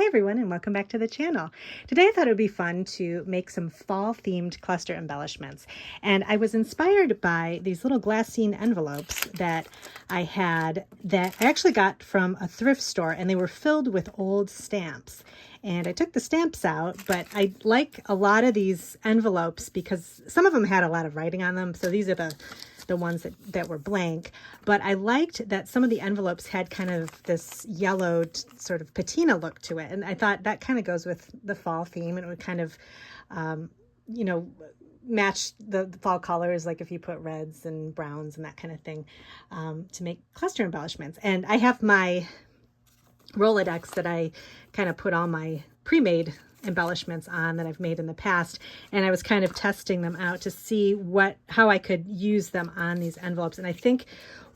everyone, and welcome back to the channel. Today I thought it would be fun to make some fall themed cluster embellishments, and I was inspired by these little glassine envelopes that I had that I actually got from a thrift store, and they were filled with old stamps. And I took the stamps out, but I like a lot of these envelopes because some of them had a lot of writing on them. So these are the ones that were blank, but I liked that some of the envelopes had kind of this yellowed sort of patina look to it. And I thought that kind of goes with the fall theme, and it would kind of, match the fall colors, like if you put reds and browns and that kind of thing, to make cluster embellishments. And I have my Rolodex that I kind of put all my pre-made embellishments on that I've made in the past, and I was kind of testing them out to see how I could use them on these envelopes. And I think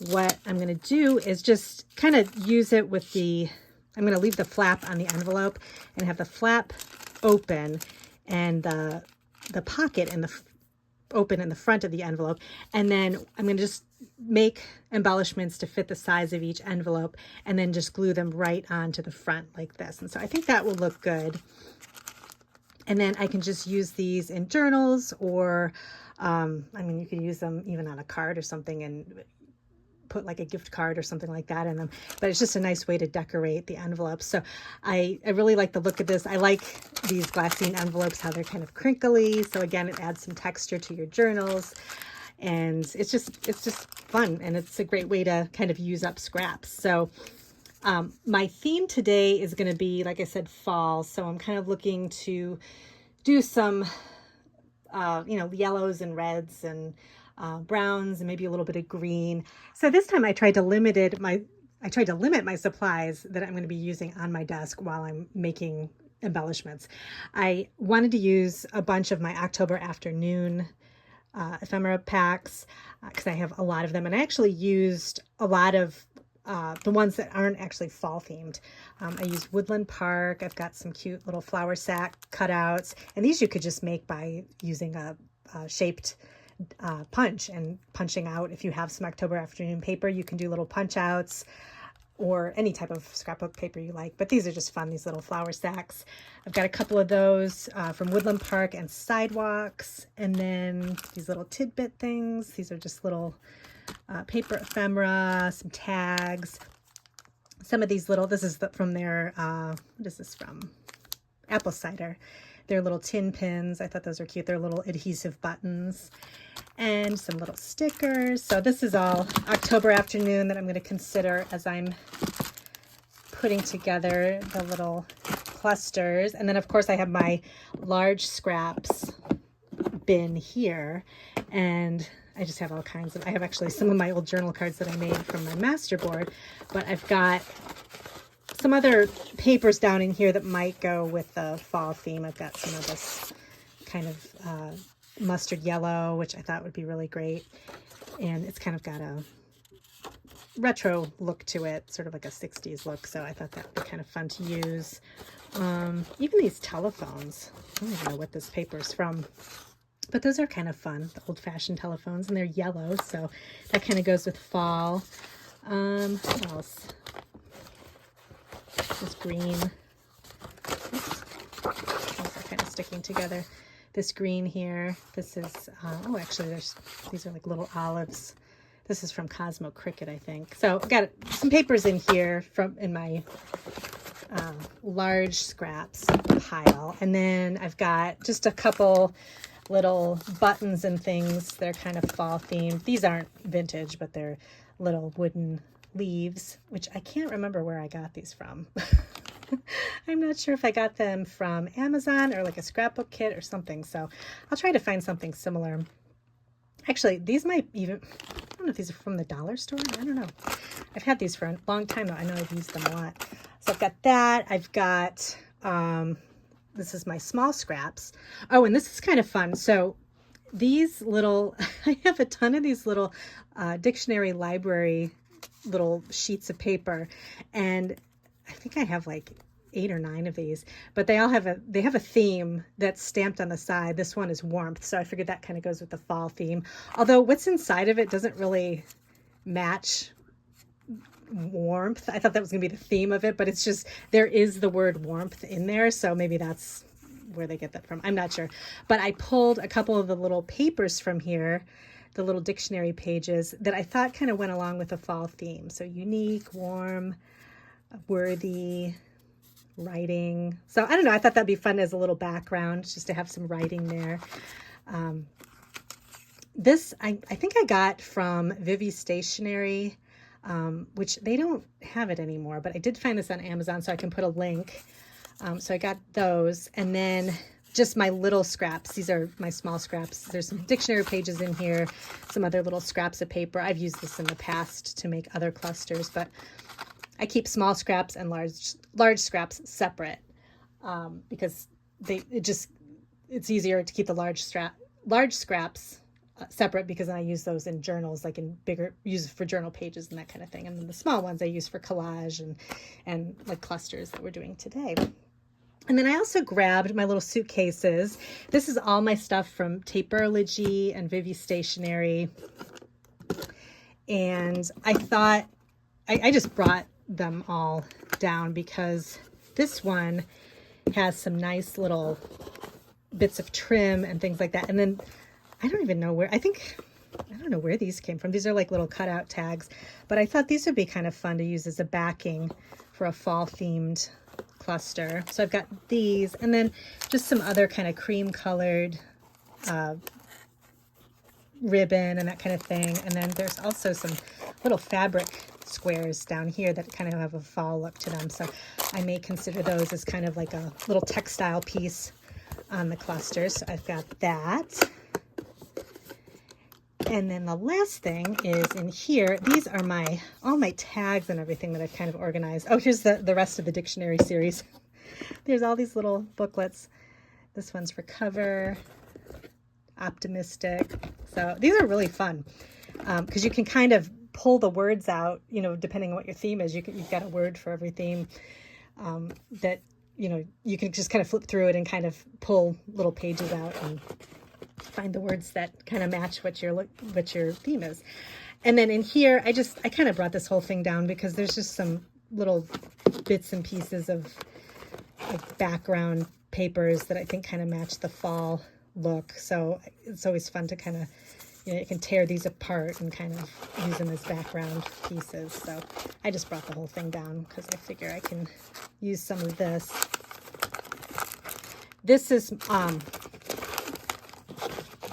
what I'm going to do is just kind of use it with I'm going to leave the flap on the envelope and have the flap open and the pocket open in the front of the envelope, and then I'm going to just make embellishments to fit the size of each envelope and then just glue them right onto the front like this. And so I think that will look good. And then I can just use these in journals, or you can use them even on a card or something and put like a gift card or something like that in them. But it's just a nice way to decorate the envelopes. So I really like the look of this. I like these glassine envelopes, how they're kind of crinkly. So again, it adds some texture to your journals. And it's just fun, and it's a great way to kind of use up scraps. So my theme today is going to be, like I said, fall. So I'm kind of looking to do some, yellows and reds and browns and maybe a little bit of green. So this time I tried to limit my supplies that I'm going to be using on my desk while I'm making embellishments. I wanted to use a bunch of my October afternoon ephemera packs because I have a lot of them, and I actually used a lot of the ones that aren't actually fall themed. I used Woodland Park. I've got some cute little flower sack cutouts, and these you could just make by using a shaped punch and punching out. If you have some October afternoon paper, you can do little punch outs, or any type of scrapbook paper you like. But these are just fun, these little flower sacks. I've got a couple of those from Woodland Park and Sidewalks, and then these little tidbit things. These are just little paper ephemera, some tags. Some of these little, this is from their, what is this from? Apple Cider. They're little tin pins. I thought those were cute. They're little adhesive buttons, and some little stickers. So this is all October afternoon that I'm going to consider as I'm putting together the little clusters. And then of course I have my large scraps bin here, and I just have all kinds of, I have actually some of my old journal cards that I made from my masterboard, but I've got some other papers down in here that might go with the fall theme. I've got some of this kind of mustard yellow, which I thought would be really great. And it's kind of got a retro look to it, sort of like a 60s look. So I thought that would be kind of fun to use. Even these telephones, I don't even know what this paper is from, but those are kind of fun, the old-fashioned telephones, and they're yellow, so that kind of goes with fall. What else? This green. Oops. Those are kind of sticking together. This green here. This is, actually, these are like little olives. This is from Cosmo Cricket, I think. So I've got some papers in here in my large scraps pile. And then I've got just a couple little buttons and things that are kind of fall themed. These aren't vintage, but they're little wooden leaves, which I can't remember where I got these from. I'm not sure if I got them from Amazon or like a scrapbook kit or something. So I'll try to find something similar. Actually, these might even, I don't know if these are from the dollar store. I don't know. I've had these for a long time though. I know I've used them a lot. So I've got that. I've got, this is my small scraps. Oh, and this is kind of fun. So these little, I have a ton of these little dictionary library little sheets of paper, and I think I have like 8 or 9 of these, but they have a theme that's stamped on the side. This one is warmth, so I figured that kind of goes with the fall theme. Although what's inside of it doesn't really match warmth. I thought that was going to be the theme of it, but it's just, there is the word warmth in there. So maybe that's where they get that from. I'm not sure. But I pulled a couple of the little papers from here, the little dictionary pages that I thought kind of went along with the fall theme. So unique, warm, worthy, writing. So I don't know. I thought that'd be fun as a little background just to have some writing there. This, I think I got from Vivi Stationery, which they don't have it anymore, but I did find this on Amazon, so I can put a link. So I got those, and then just my little scraps. These are my small scraps. There's some dictionary pages in here, some other little scraps of paper. I've used this in the past to make other clusters, but I keep small scraps and large scraps separate because it's easier to keep the large scraps separate, because I use those in journals, like in use for journal pages and that kind of thing. And then the small ones I use for collage and like clusters that we're doing today. And then I also grabbed my little suitcases. This is all my stuff from Tapeology and Vivi Stationery. And I thought, I just brought them all down because this one has some nice little bits of trim and things like that. And then I don't even know where, I don't know where these came from. These are like little cutout tags, but I thought these would be kind of fun to use as a backing for a fall themed cluster. So I've got these, and then just some other kind of cream colored ribbon and that kind of thing. And then there's also some little fabric squares down here that kind of have a fall look to them. So I may consider those as kind of like a little textile piece on the cluster. So I've got that. And then the last thing is in here. These are all my tags and everything that I've kind of organized. Oh, here's the rest of the dictionary series. There's all these little booklets. This one's for cover, optimistic. So these are really fun because you can kind of pull the words out, depending on what your theme is. You've got a word for every theme that, you can just kind of flip through it and kind of pull little pages out and find the words that kind of match what your theme is. And then in here, I kind of brought this whole thing down because there's just some little bits and pieces of background papers that I think kind of match the fall look. So it's always fun to kind of, you can tear these apart and kind of use them as background pieces. So I just brought the whole thing down because I figure I can use some of this. This is,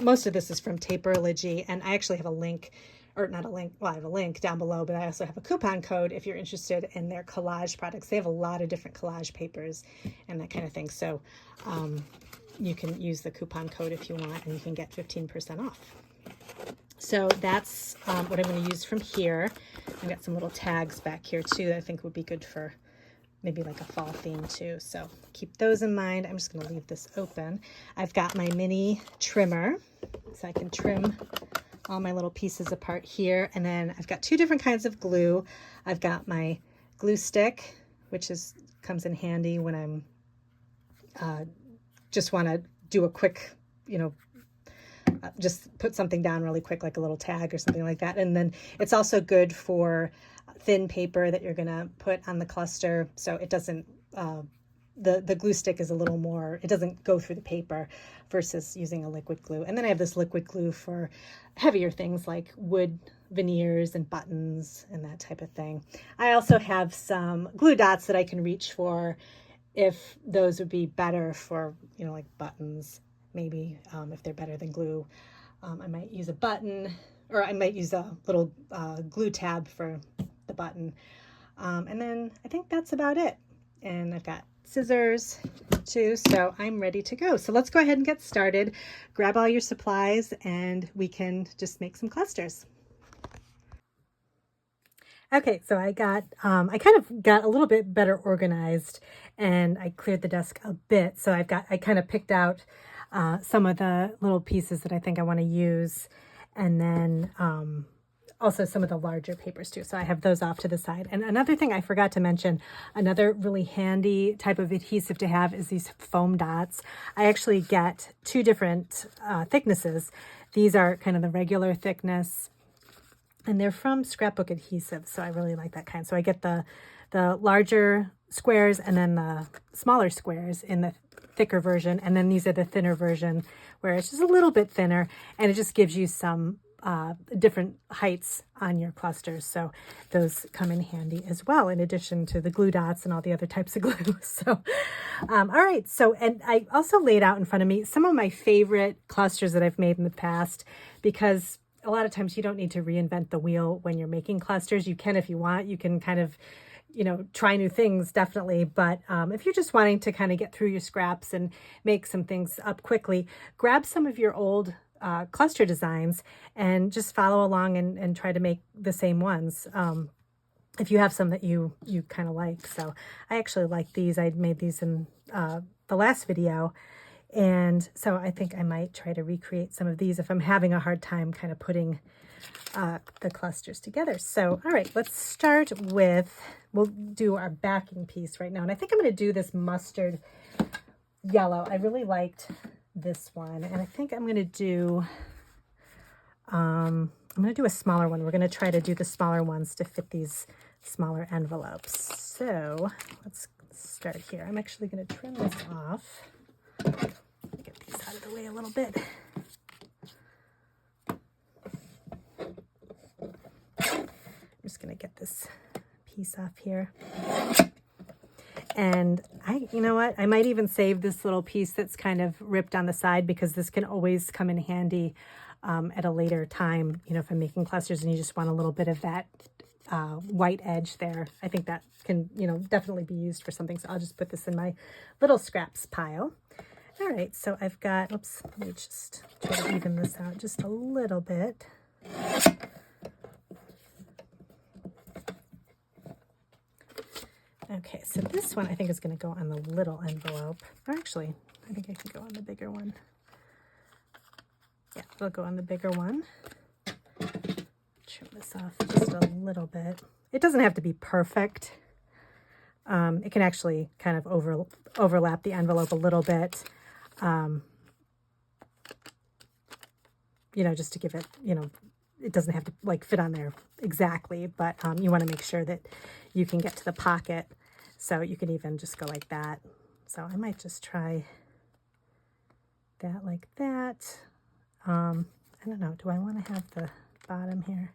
most of this is from Tapeology, and I actually have a link, or not a link, well, I have a link down below, but I also have a coupon code if you're interested in their collage products. They have a lot of different collage papers and that kind of thing. So you can use the coupon code if you want, and you can get 15% off. So that's what I'm going to use from here. I've got some little tags back here too that I think would be good for maybe like a fall theme too. So keep those in mind. I'm just going to leave this open. I've got my mini trimmer, so I can trim all my little pieces apart here. And then I've got two different kinds of glue. I've got my glue stick, which comes in handy when I'm just want to do a quick, just put something down really quick, like a little tag or something like that. And then it's also good for thin paper that you're going to put on the cluster, so it doesn't, the glue stick is a little more, it doesn't go through the paper versus using a liquid glue. And then I have this liquid glue for heavier things like wood veneers and buttons and that type of thing. I also have some glue dots that I can reach for if those would be better for, like buttons, maybe if they're better than glue. I might use a button, or I might use a little glue tab for the button. And then I think that's about it. And I've got scissors too, so I'm ready to go. So let's go ahead and get started. Grab all your supplies and we can just make some clusters. Okay, so I kind of got a little bit better organized, and I cleared the desk a bit. So I kind of picked out some of the little pieces that I think I want to use, and then also some of the larger papers too. So I have those off to the side. And another thing I forgot to mention, another really handy type of adhesive to have is these foam dots. I actually get two different thicknesses. These are kind of the regular thickness, And they're from Scrapbook Adhesive, so I really like that kind. So I get the larger squares and then the smaller squares in the thicker version, and then these are the thinner version where it's just a little bit thinner, and it just gives you some different heights on your clusters. So those come in handy as well, in addition to the glue dots and all the other types of glue. So, all right. So, and I also laid out in front of me some of my favorite clusters that I've made in the past, because a lot of times you don't need to reinvent the wheel when you're making clusters. You can, if you want, you can kind of, you know, try new things, definitely. But if you're just wanting to kind of get through your scraps and make some things up quickly, grab some of your old cluster designs and just follow along and try to make the same ones. If you have some that you kind of like. So I actually like these. I made these in the last video. And so I think I might try to recreate some of these if I'm having a hard time kind of putting the clusters together. So, all right, let's start with, we'll do our backing piece right now. And I think I'm going to do this mustard yellow. I really liked this one. And I think I'm going to do, a smaller one. We're going to try to do the smaller ones to fit these smaller envelopes. So let's start here. I'm actually going to trim this off. Get these out of the way a little bit. I'm just going to get this piece off here. And you know what? I might even save this little piece that's kind of ripped on the side, because this can always come in handy at a later time. You know, if I'm making clusters and you just want a little bit of that white edge there, I think that can, you know, definitely be used for something. So I'll just put this in my little scraps pile. All right, so I've got, oops, let me just try to even this out just a little bit. Okay, so this one I think is going to go on the little envelope. Or actually, I think I can go on the bigger one. Yeah, it'll go on the bigger one. Trim this off just a little bit. It doesn't have to be perfect. It can actually kind of overlap the envelope a little bit. You know, just to give it, you know, it doesn't have to like fit on there exactly, but you want to make sure that you can get to the pocket. So you can even just go like that. So I might just try that like that. I don't know. Do I want to have the bottom here?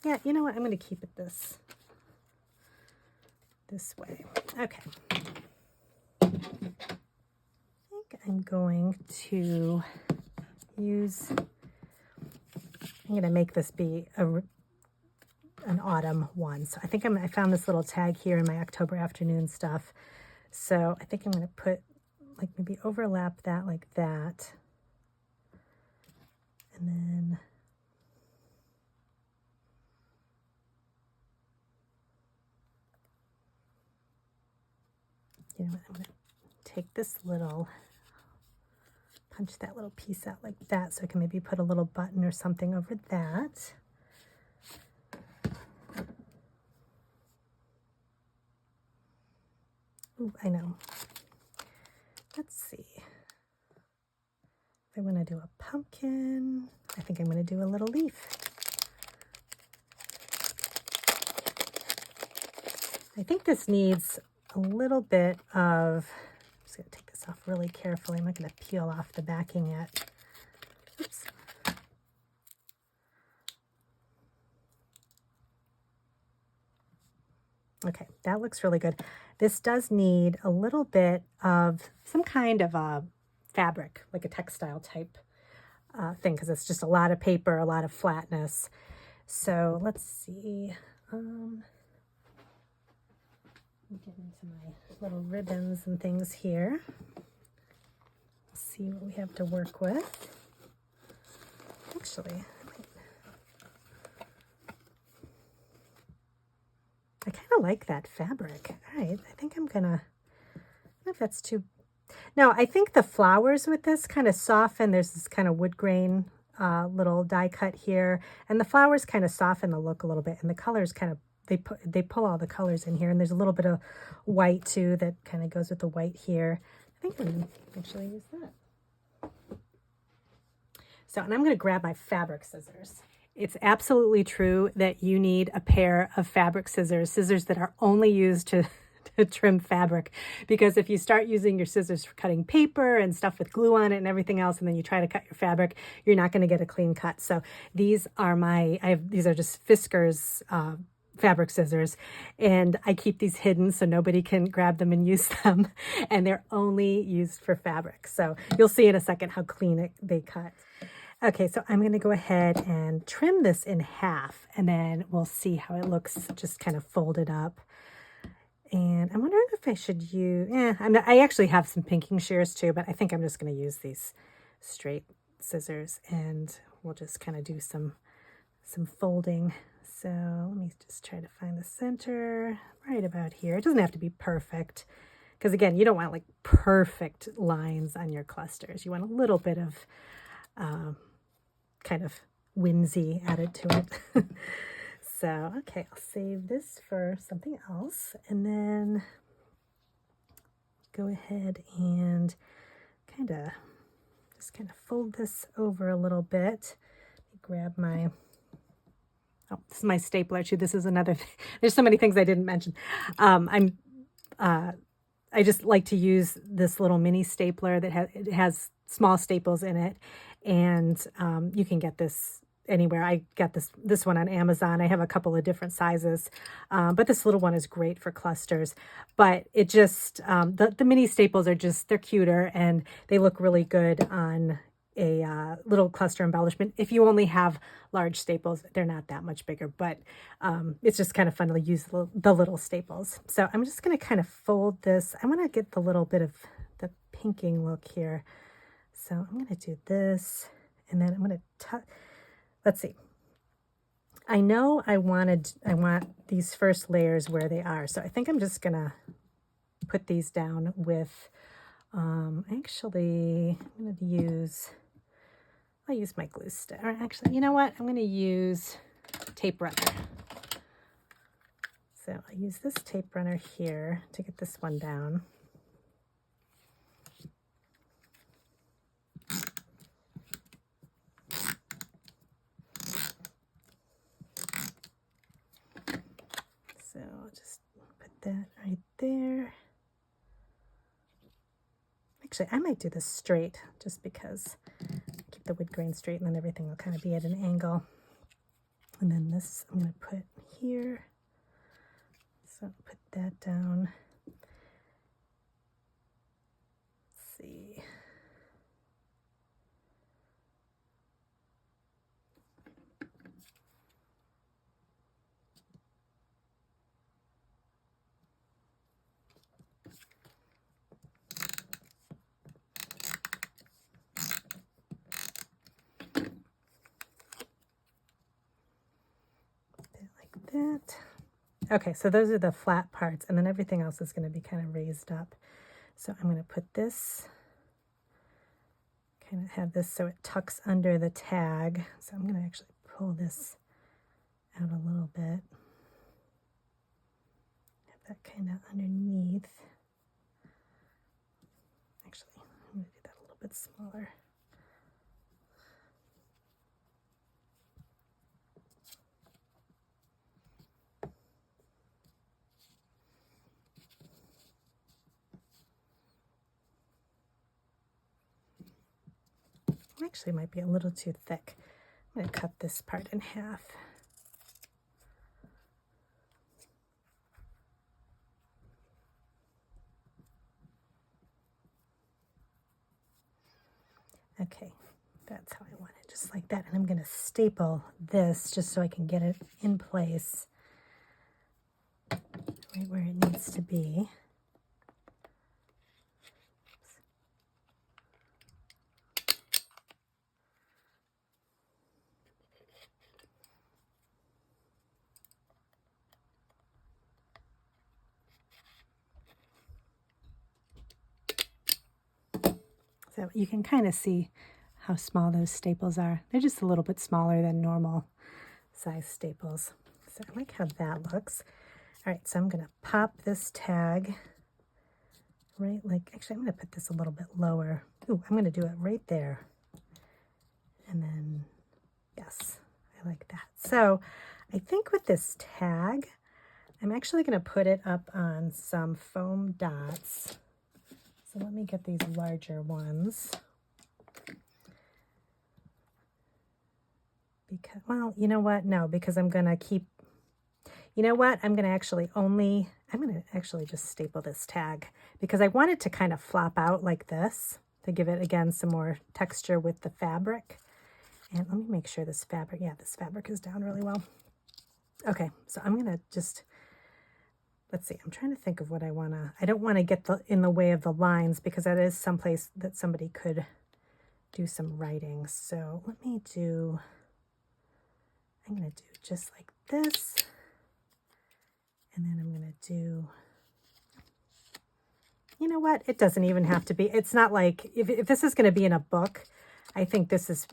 Yeah, you know what? I'm going to keep it this way. Okay. I think I'm going to use, I'm going to make this be an autumn one. So I think I found this little tag here in my October afternoon stuff. So I think I'm going to put, like, maybe overlap that like that. And then you know what, I'm going to take this little, punch that little piece out like that, so I can maybe put a little button or something over that. Ooh, I know. Let's see. If I want to do a pumpkin, I think I'm going to do a little leaf. I think this needs a little bit of, I'm just going to take this off really carefully. I'm not going to peel off the backing yet. Oops. Okay, that looks really good. This does need a little bit of some kind of a fabric, like a textile type thing, because it's just a lot of paper, a lot of flatness. So let's see. Get into my little ribbons and things here. See what we have to work with. Actually, I kind of like that fabric. All right, I think I'm gonna, I don't know if that's too, no, I think the flowers with this kind of soften. There's this kind of wood grain little die cut here, and the flowers kind of soften the look a little bit, and the colors kind of, they pull all the colors in here, and there's a little bit of white too that kind of goes with the white here. I think I'm gonna actually use that. So, and I'm gonna grab my fabric scissors. It's absolutely true that you need a pair of fabric scissors, scissors that are only used to trim fabric, because if you start using your scissors for cutting paper and stuff with glue on it and everything else, and then you try to cut your fabric, you're not going to get a clean cut. So these are these are just Fisker's fabric scissors, and I keep these hidden so nobody can grab them and use them, and they're only used for fabric. So you'll see in a second how clean they cut. Okay, so I'm going to go ahead and trim this in half, and then we'll see how it looks just kind of folded up. And I'm wondering if I should use, I actually have some pinking shears too, but I think I'm just going to use these straight scissors, and we'll just kind of do some folding. So let me just try to find the center right about here. It doesn't have to be perfect, because again, you don't want like perfect lines on your clusters. You want a little bit of kind of whimsy added to it. So, okay, I'll save this for something else, and then go ahead and just kind of fold this over a little bit. Grab my, this is my stapler too. This is another thing. There's so many things I didn't mention. I just like to use this little mini stapler that has small staples in it, and you can get this anywhere. I got this one on Amazon. I have a couple of different sizes, but this little one is great for clusters. But it just, the mini staples are just, they're cuter, and they look really good on a little cluster embellishment. If you only have large staples, they're not that much bigger, but it's just kind of fun to use the little staples. So I'm just going to kind of fold this. I want to get the little bit of the pinking look here. So I'm going to do this, and then I'm going to let's see. I know I want these first layers where they are. So I think I'm just going to put these down with, actually, I'll use my glue stick. Or actually, you know what? I'm going to use tape runner. So I'll use this tape runner here to get this one down. So I'll just put that right there. Actually, I might do this straight just because keep the wood grain straight, and then everything will kind of be at an angle. And then this I'm going to put here. So put that down. Let's see. That. Okay, so those are the flat parts, and then everything else is going to be kind of raised up. So I'm going to put this, kind of have this so it tucks under the tag. So I'm going to actually pull this out a little bit. Have that kind of underneath. Actually, I'm going to do that a little bit smaller. Actually might be a little too thick. I'm going to cut this part in half. Okay, that's how I want it, just like that. And I'm going to staple this just so I can get it in place right where it needs to be. So you can kind of see how small those staples are. They're just a little bit smaller than normal size staples. So I like how that looks. All right, so I'm going to pop this tag right, like, actually I'm going to put this a little bit lower. Ooh, I'm going to do it right there. And then, yes, I like that. So I think with this tag, I'm actually going to put it up on some foam dots. So let me get these larger ones. Because, well, you know what? No, because I'm going to keep, you know what? I'm going to actually just staple this tag because I want it to kind of flop out like this to give it, again, some more texture with the fabric. And let me make sure this fabric, yeah, this fabric is down really well. Okay, so I'm going to just, let's see, I'm trying to think of what I want to, I don't want to get in the way of the lines because that is someplace that somebody could do some writing. So let me do, I'm going to do just like this. And then I'm going to do, you know what? It doesn't even have to be, it's not like, if this is going to be in a book, I think this is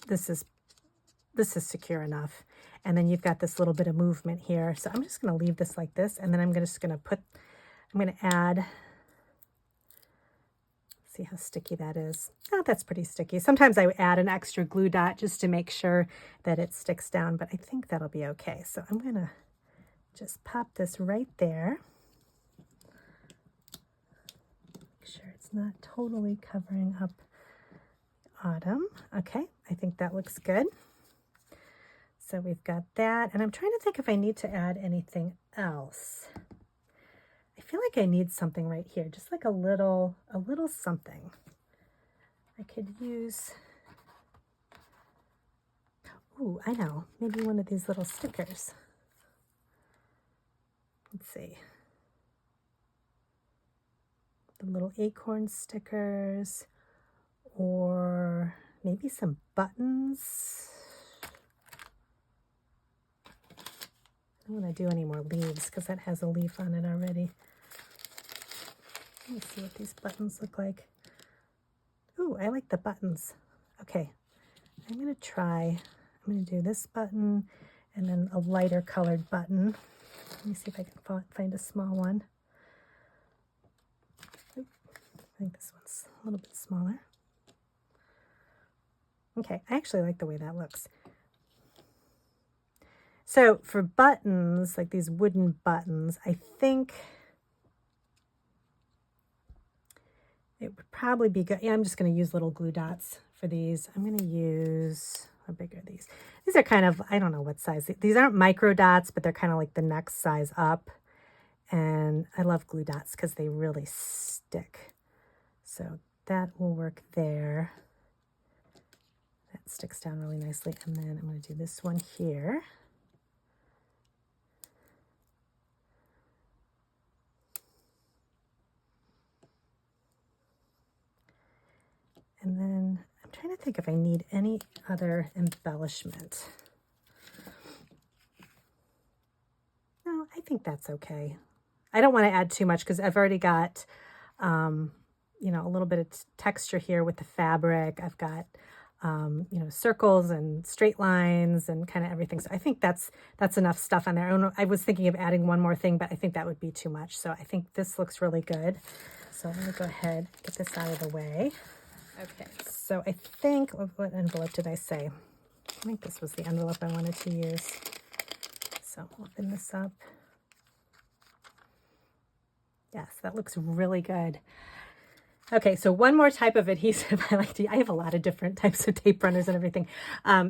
secure enough. And then you've got this little bit of movement here. So I'm just going to leave this like this. And then I'm just going to add, see how sticky that is. Oh, that's pretty sticky. Sometimes I add an extra glue dot just to make sure that it sticks down, but I think that'll be okay. So I'm going to just pop this right there. Make sure it's not totally covering up Autumn. Okay, I think that looks good. So we've got that, and I'm trying to think if I need to add anything else. I feel like I need something right here, just like a little something. I could use, ooh, I know, maybe one of these little stickers. Let's see. The little acorn stickers, or maybe some buttons. I don't want to do any more leaves because that has a leaf on it already. Let me see what these buttons look like. Ooh, I like the buttons. Okay, I'm going to do this button and then a lighter colored button. Let me see if I can find a small one. Oop, I think this one's a little bit smaller. Okay, I actually like the way that looks. So for buttons, like these wooden buttons, I think it would probably be good. Yeah, I'm just going to use little glue dots for these. I'm going to use, how big are these? These are kind of, I don't know what size. These aren't micro dots, but they're kind of like the next size up. And I love glue dots because they really stick. So that will work there. That sticks down really nicely. And then I'm going to do this one here. And then I'm trying to think if I need any other embellishment. No, I think that's okay. I don't want to add too much because I've already got, you know, a little bit of texture here with the fabric. I've got, you know, circles and straight lines and kind of everything. So I think that's enough stuff on there. I don't know, I was thinking of adding one more thing, but I think that would be too much. So I think this looks really good. So I'm going to go ahead, get this out of the way. Okay, so I think, what envelope did I say? I think this was the envelope I wanted to use. So open this up. Yes, that looks really good. Okay, so one more type of adhesive I like to, I have a lot of different types of tape runners and everything.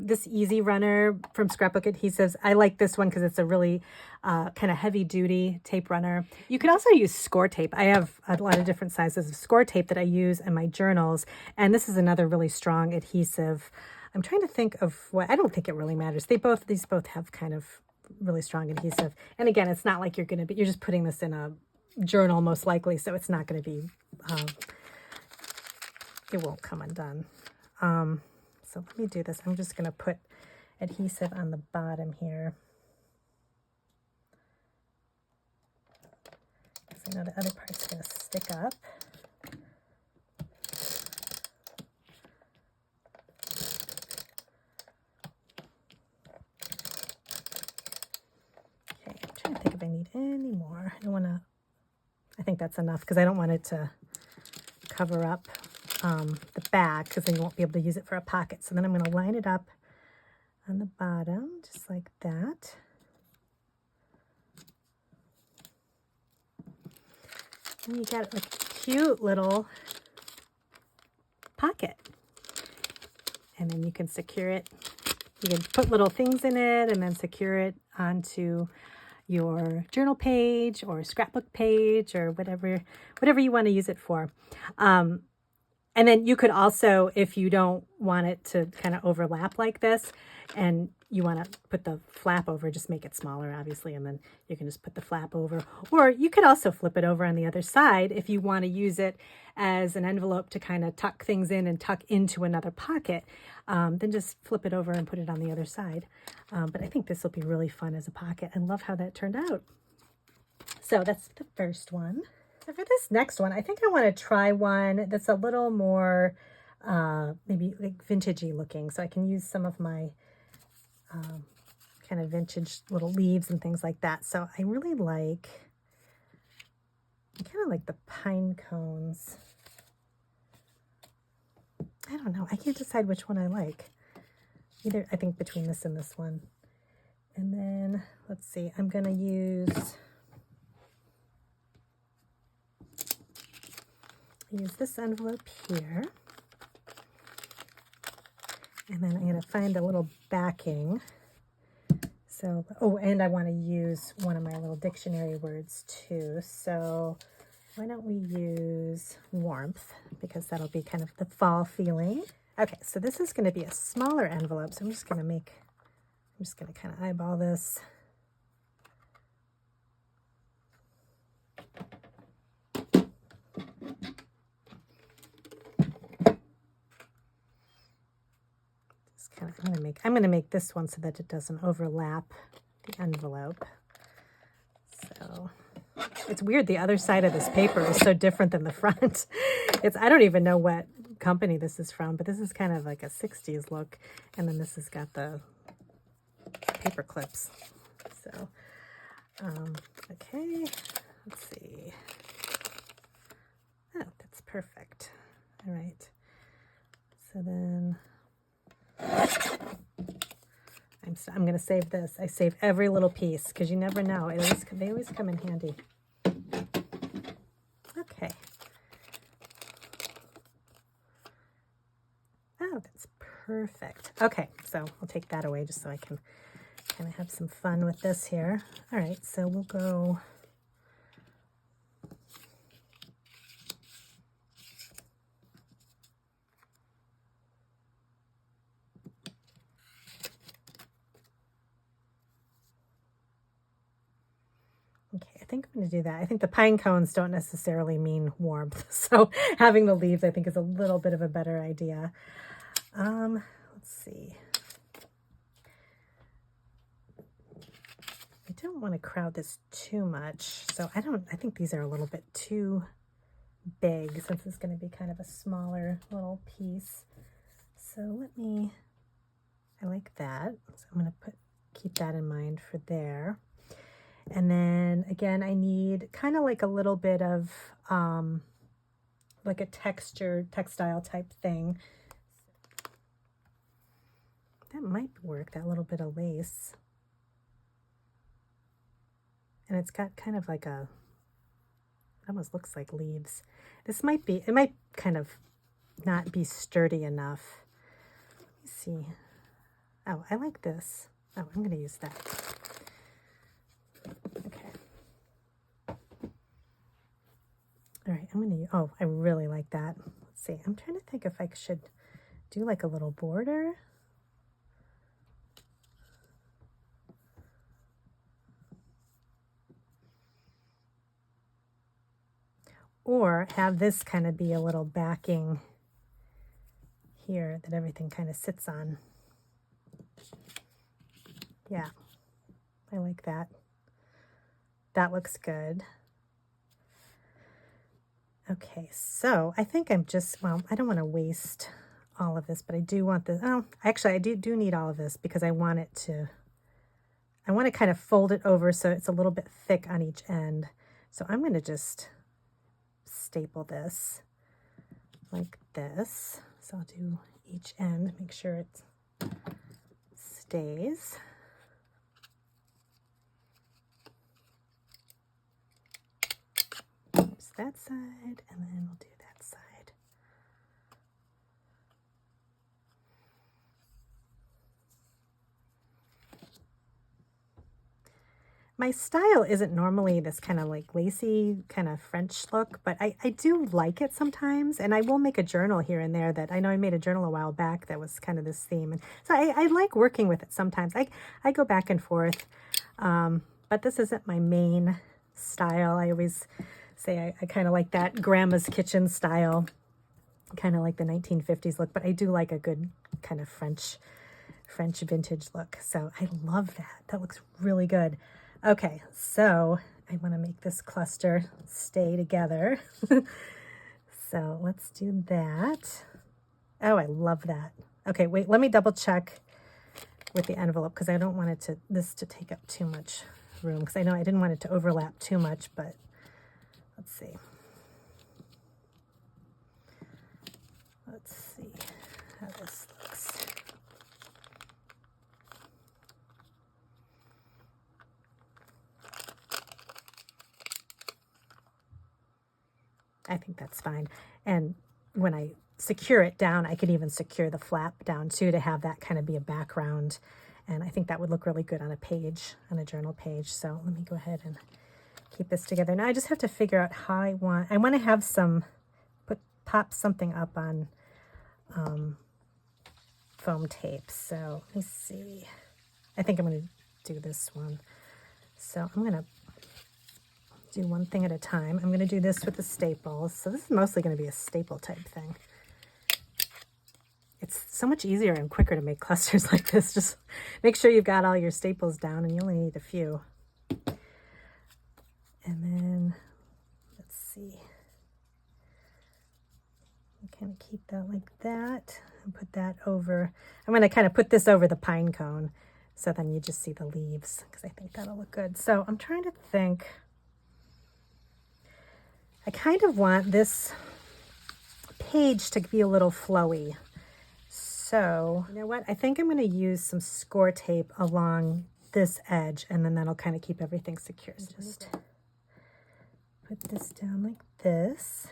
This Easy Runner from Scrapbook Adhesives, I like this one because it's a really kind of heavy duty tape runner. You could also use score tape. I have a lot of different sizes of score tape that I use in my journals, and this is another really strong adhesive. I'm trying to think of what, I don't think it really matters. These both have kind of really strong adhesive. And again, it's not like you're just putting this in a journal most likely, so it's not going to be, it won't come undone. So let me do this. I'm just going to put adhesive on the bottom here. Because I know the other part's going to stick up. Okay, I'm trying to think if I need any more. I think that's enough because I don't want it to cover up the back because then you won't be able to use it for a pocket. So then I'm going to line it up on the bottom, just like that. And you got a cute little pocket. And then you can secure it. You can put little things in it and then secure it onto your journal page or scrapbook page or whatever you want to use it for. And then you could also, if you don't want it to kind of overlap like this and you want to put the flap over, just make it smaller, obviously, and then you can just put the flap over. Or you could also flip it over on the other side if you want to use it as an envelope to kind of tuck things in and tuck into another pocket. Then just flip it over and put it on the other side. But I think this will be really fun as a pocket. I love how that turned out. So that's the first one. So for this next one, I think I want to try one that's a little more maybe like vintagey looking. So I can use some of my kind of vintage little leaves and things like that. So I really like, I kind of like the pine cones. I don't know. I can't decide which one I like. Either, I think between this and this one. And then, let's see, I'm going to use this envelope here. And then I'm going to find a little backing. So, oh, and I want to use one of my little dictionary words too. So why don't we use warmth, because that'll be kind of the fall feeling. Okay, so this is going to be a smaller envelope. So I'm just going to kind of eyeball this. I'm going to make this one so that it doesn't overlap the envelope. So it's weird. The other side of this paper is so different than the front. I don't even know what company this is from, but this is kind of like a 60s look. And then this has got the paper clips. So, okay, let's see. Oh, that's perfect. All right. So then I'm going to save this. I save every little piece because you never know. They always come in handy. Okay. Oh, that's perfect. Okay, so I'll take that away just so I can kind of have some fun with this here. All right, so we'll go. Okay, I think I'm going to do that. I think the pine cones don't necessarily mean warmth, so having the leaves I think is a little bit of a better idea. Let's see. I don't want to crowd this too much, so I think these are a little bit too big since it's going to be kind of a smaller little piece. So I like that. So I'm going to keep that in mind for there. And then again, I need kind of like a little bit of like a textile type thing. That might work, that little bit of lace. And it's got kind of like it almost looks like leaves. It might kind of not be sturdy enough. Let me see. Oh, I like this. Oh, I'm going to use that. Okay. All right, oh, I really like that. Let's see. I'm trying to think if I should do like a little border. Or have this kind of be a little backing here that everything kind of sits on. Yeah, I like that. That looks good. Okay, so I think I don't want to waste all of this, but I do want this. Oh, actually, I do need all of this because I want to kind of fold it over so it's a little bit thick on each end. So I'm going to just staple this like this. So I'll do each end, make sure it's stays. There's that side, and then we'll do that side. My style isn't normally this kind of like lacy kind of French look, but I do like it sometimes, and I will make a journal here and there that I know I made a journal a while back that was kind of this theme, and so I like working with it sometimes. I go back and forth, but this isn't my main style. I always say I kind of like that grandma's kitchen style, kind of like the 1950s look, but I do like a good kind of French vintage look. So I love that. That looks really good. Okay, so I want to make this cluster stay together. So let's do that. Oh, I love that. Okay, wait, let me double check with the envelope because I don't want this to take up too much room, because I know I didn't want it to overlap too much, but let's see. Let's see how this looks. I think that's fine. And when I secure it down, I could even secure the flap down too to have that kind of be a background. And I think that would look really good on a page, on a journal page. So let me go ahead and keep this together. Now I just have to figure out how I want to have some, pop something up on foam tape. So let me see. I think I'm going to do this one. So I'm going to do one thing at a time. I'm going to do this with the staples. So this is mostly going to be a staple type thing. It's so much easier and quicker to make clusters like this. Just make sure you've got all your staples down, and you only need a few. And then, let's see. Kind of keep that like that and put that over. I'm going to kind of put this over the pine cone, so then you just see the leaves, because I think that'll look good. So I'm trying to think. I kind of want this page to be a little flowy. So, you know what? I think I'm going to use some score tape along this edge, and then that'll kind of keep everything secure. So just put this down like this.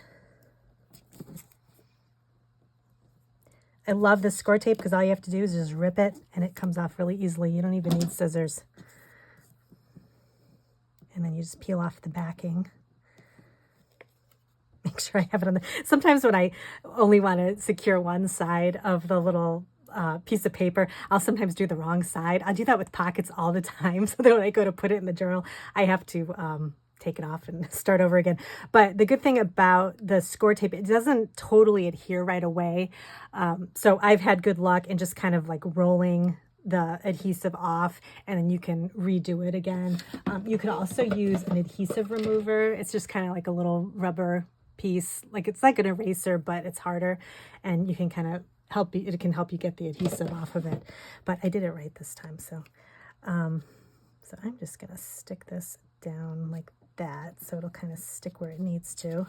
I love this score tape because all you have to do is just rip it, and it comes off really easily. You don't even need scissors. And then you just peel off the backing. Make sure I have it on the... Sometimes when I only want to secure one side of the little piece of paper, I'll sometimes do the wrong side. I do that with pockets all the time. So that when I go to put it in the journal, I have to take it off and start over again. But the good thing about the score tape, it doesn't totally adhere right away. So I've had good luck in just kind of like rolling the adhesive off, and then you can redo it again. You could also use an adhesive remover. It's just kind of like a little rubber piece, like it's like an eraser, but it's harder, and you can kind of help you, it can help you get the adhesive off of it. But I did it right this time. So so I'm just gonna stick this down like that, so it'll kind of stick where it needs to.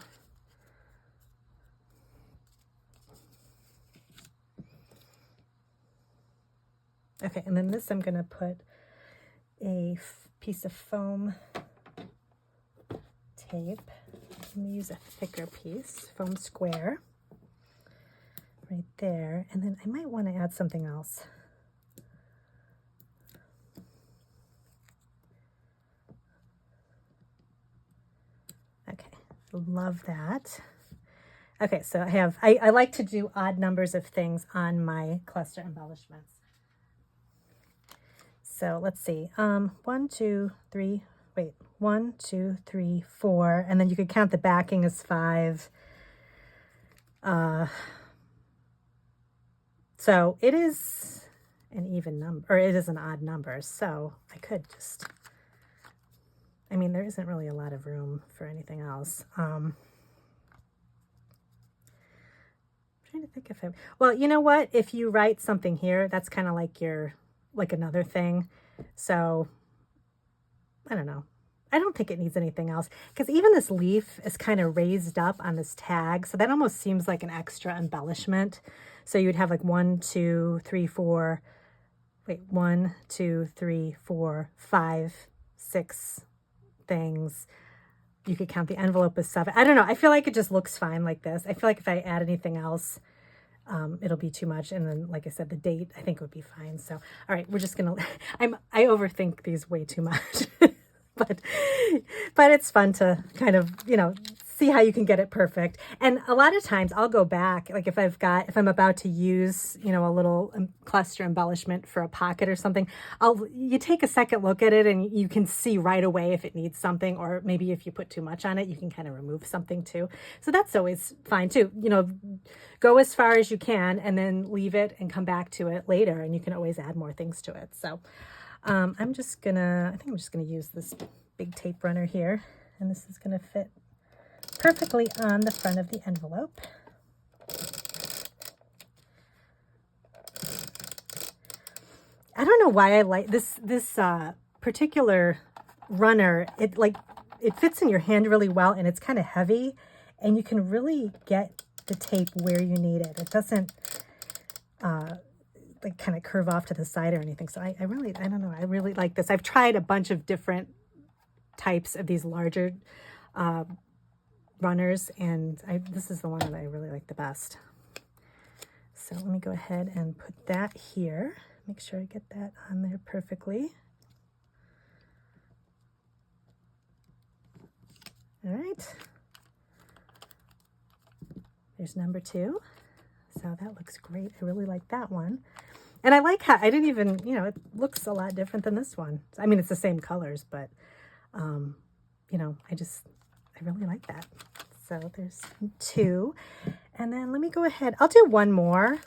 Okay, and then this I'm gonna put a piece of foam tape. I'm going to use a thicker piece, foam square, right there. And then I might want to add something else. Okay, love that. Okay, so I like to do odd numbers of things on my cluster embellishments. So let's see, 1, 2, 3, wait, 1, 2, 3, 4, and then you could count the backing as 5. So it is an even number, or it is an odd number. So I could just, I mean, there isn't really a lot of room for anything else. I'm trying to think if well, you know what? If you write something here, that's kind of like another thing. So I don't know. I don't think it needs anything else, because even this leaf is kind of raised up on this tag. So that almost seems like an extra embellishment. So you'd have like 1, 2, 3, 4, wait, 1, 2, 3, 4, 5, 6 things. You could count the envelope as 7. I don't know. I feel like it just looks fine like this. I feel like if I add anything else, it'll be too much. And then, like I said, the date, I think would be fine. So, all right, we're just going to, I overthink these way too much, but it's fun to kind of, you know, see how you can get it perfect. And a lot of times I'll go back, like if I'm about to use, you know, a little cluster embellishment for a pocket or something, you take a second look at it and you can see right away if it needs something, or maybe if you put too much on it, you can kind of remove something too. So that's always fine too. You know, go as far as you can and then leave it and come back to it later, and you can always add more things to it. So I think I'm just gonna use this big tape runner here, and this is gonna fit perfectly on the front of the envelope. I don't know why I like this particular runner. It fits in your hand really well, and it's kind of heavy, and you can really get the tape where you need it. It doesn't like kind of curve off to the side or anything. So I don't know. I really like this. I've tried a bunch of different types of these larger runners, and this is the one that I really like the best. So let me go ahead and put that here. Make sure I get that on there perfectly. All right. There's number 2. So that looks great. I really like that one. And I like how I didn't even, you know, it looks a lot different than this one. I mean, it's the same colors, but, you know, I really like that. So there's 2. And then let me go ahead. I'll do one more.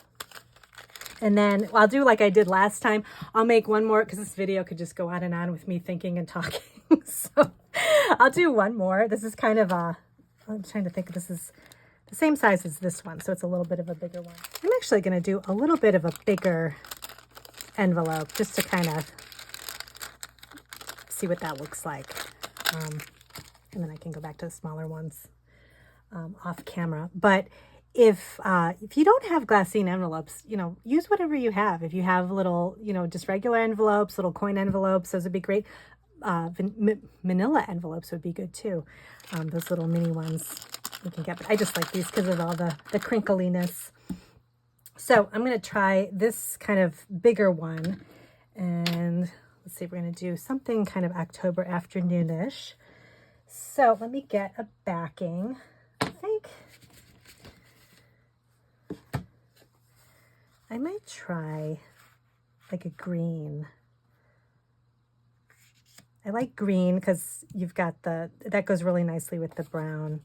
And then I'll do like I did last time. I'll make one more because this video could just go on and on with me thinking and talking. So I'll do one more. This is kind of I'm trying to think. This is the same size as this one, so it's a little bit of a bigger one. I'm actually going to do a little bit of a bigger envelope just to kind of see what that looks like. And then I can go back to the smaller ones off camera. But if you don't have glassine envelopes, you know, use whatever you have. If you have little, you know, just regular envelopes, little coin envelopes, those would be great. Manila envelopes would be good too. Those little mini ones you can get. But I just like these because of all the crinkliness. So I'm going to try this kind of bigger one. And let's see, we're going to do something kind of October afternoonish. So let me get a backing. I think I might try like a green. I like green because you've got that goes really nicely with the brown.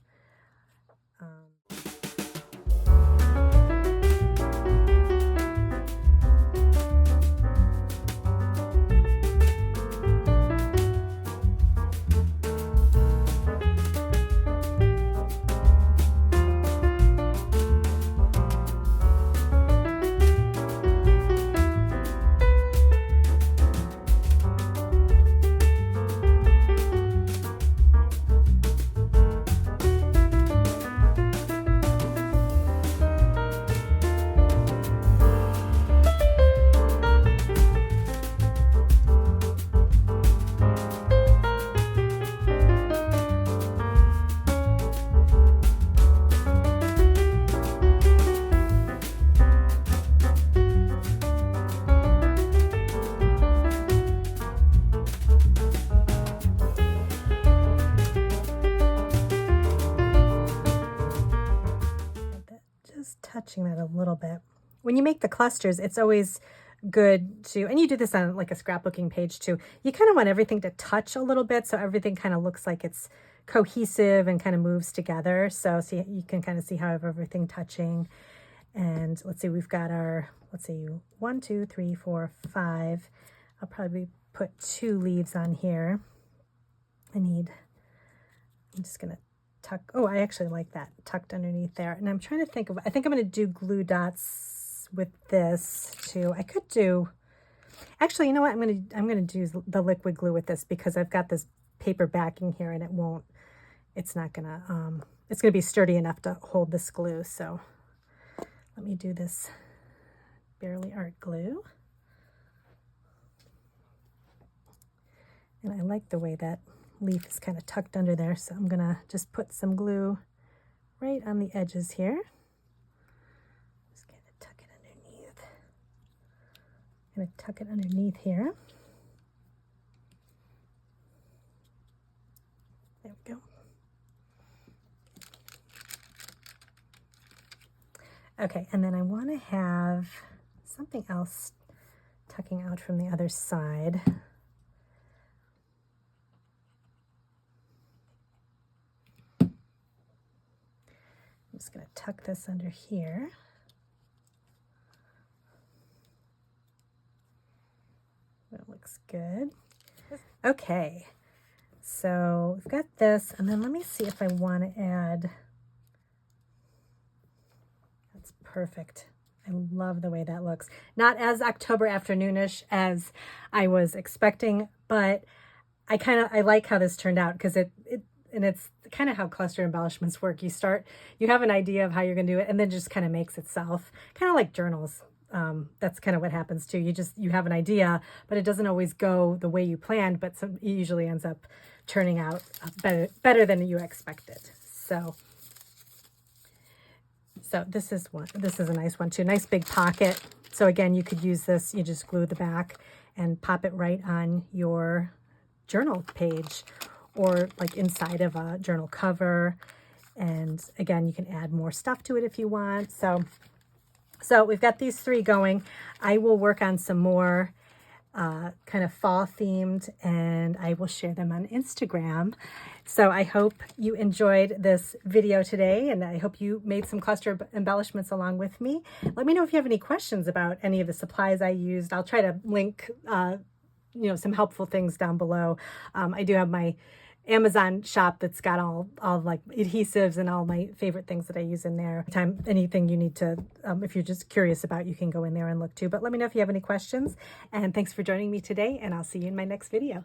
Touching that a little bit. When you make the clusters, it's always good to, and you do this on like a scrapbooking page too, you kind of want everything to touch a little bit so everything kind of looks like it's cohesive and kind of moves together. So you can kind of see how I have everything touching. And let's see, we've got our, let's see, 1, 2, 3, 4, 5. I'll probably put 2 leaves on here. I'm just going to tuck. Oh, I actually like that tucked underneath there. And I'm trying to think of, I think I'm going to do glue dots with this too. I could do, actually, you know what? I'm going to do the liquid glue with this because I've got this paper backing here and it's not going to, it's going to be sturdy enough to hold this glue. So let me do this Barely Art glue. And I like the way that leaf is kind of tucked under there, so I'm gonna just put some glue right on the edges here. Just kind of tuck it underneath. I'm gonna tuck it underneath here. There we go. Okay, and then I want to have something else tucking out from the other side. I'm just going to tuck this under here. That looks good. Okay, so we've got this, and then let me see if I want to add. That's perfect. I love the way that looks. Not as October afternoonish as I was expecting, but I like how this turned out, because it's kind of how cluster embellishments work. You have an idea of how you're going to do it, and then it just kind of makes itself, kind of like journals. That's kind of what happens too. You have an idea, but it doesn't always go the way you planned, but it usually ends up turning out better than you expected. So this is a nice one too. Nice big pocket. So again, you could use this, you just glue the back and pop it right on your journal page, or like inside of a journal cover. And again, you can add more stuff to it if you want. So we've got these three going. I will work on some more kind of fall themed, and I will share them on Instagram. So I hope you enjoyed this video today, and I hope you made some cluster embellishments along with me. Let me know if you have any questions about any of the supplies I used. I'll try to link some helpful things down below. I do have my Amazon shop that's got all like adhesives and all my favorite things that I use in there. Anything you need to, if you're just curious about, you can go in there and look too. But let me know if you have any questions. And thanks for joining me today, and I'll see you in my next video.